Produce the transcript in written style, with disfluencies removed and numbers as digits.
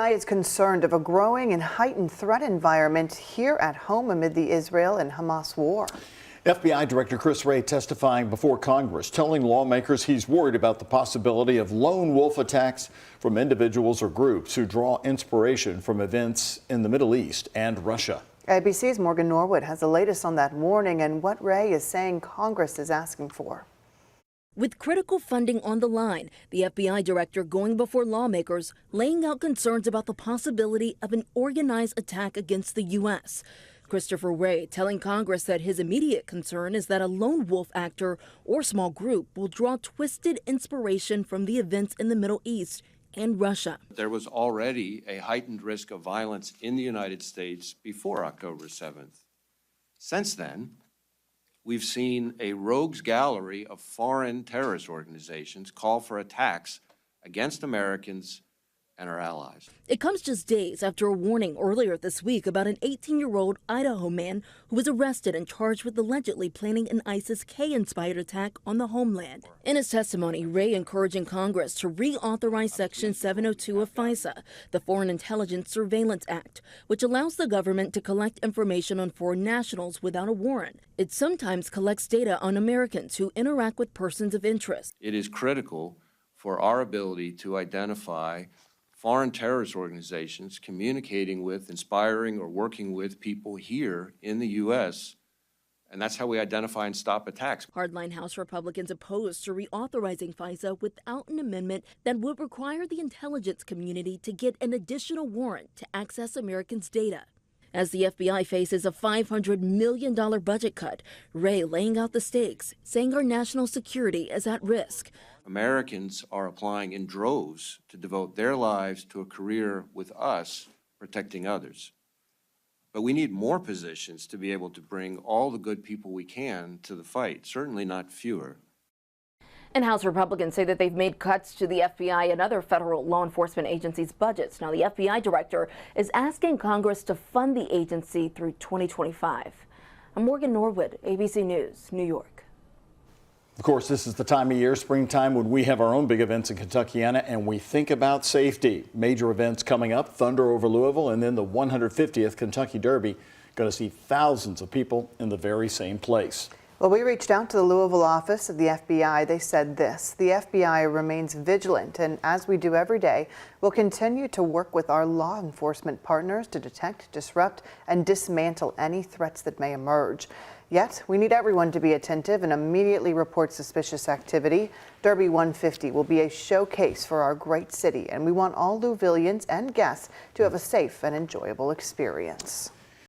FBI is concerned of a growing and heightened threat environment here at home amid the Israel and Hamas war. FBI Director Chris Wray testifying before Congress, telling lawmakers he's worried about the possibility of lone wolf attacks from individuals or groups who draw inspiration from events in the Middle East and Russia. ABC's Morgan Norwood has the latest on that warning and what Wray is saying Congress is asking for. With critical funding on the line, the FBI director going before lawmakers, laying out concerns about the possibility of an organized attack against the U.S. Christopher Wray telling Congress that his immediate concern is that a lone wolf actor or small group will draw twisted inspiration from the events in the Middle East and Russia. There was already a heightened risk of violence in the United States before October 7th. Since then, we've seen a rogues gallery of foreign terrorist organizations call for attacks against Americans and our allies. It comes just days after a warning earlier this week about an 18-year-old Idaho man who was arrested and charged with allegedly planning an ISIS-K-inspired attack on the homeland. In his testimony, Wray encouraging Congress to reauthorize Section 702 of FISA, the Foreign Intelligence Surveillance Act, which allows the government to collect information on foreign nationals without a warrant. It sometimes collects data on Americans who interact with persons of interest. It is critical for our ability to identify foreign terrorist organizations communicating with, inspiring, or working with people here in the U.S., and that's how we identify and stop attacks. Hardline House Republicans opposed to reauthorizing FISA without an amendment that would require the intelligence community to get an additional warrant to access Americans' data. As the FBI faces a $500 million budget cut, Wray laying out the stakes, saying our national security is at risk. Americans are applying in droves to devote their lives to a career with us protecting others. But we need more positions to be able to bring all the good people we can to the fight, certainly not fewer. And House Republicans say that they've made cuts to the FBI and other federal law enforcement agencies' budgets. Now, the FBI director is asking Congress to fund the agency through 2025. I'm Morgan Norwood, ABC News, New York. Of course, this is the time of year, springtime, when we have our own big events in Kentuckiana, and we think about safety. Major events coming up, Thunder over Louisville, and then the 150th Kentucky Derby. Going to see thousands of people in the very same place. Well, we reached out to the Louisville office of the FBI. They said this: the FBI remains vigilant, and as we do every day, we'll continue to work with our law enforcement partners to detect, disrupt, and dismantle any threats that may emerge. Yet, we need everyone to be attentive and immediately report suspicious activity. Derby 150 will be a showcase for our great city, and we want all Louisvillians and guests to have a safe and enjoyable experience.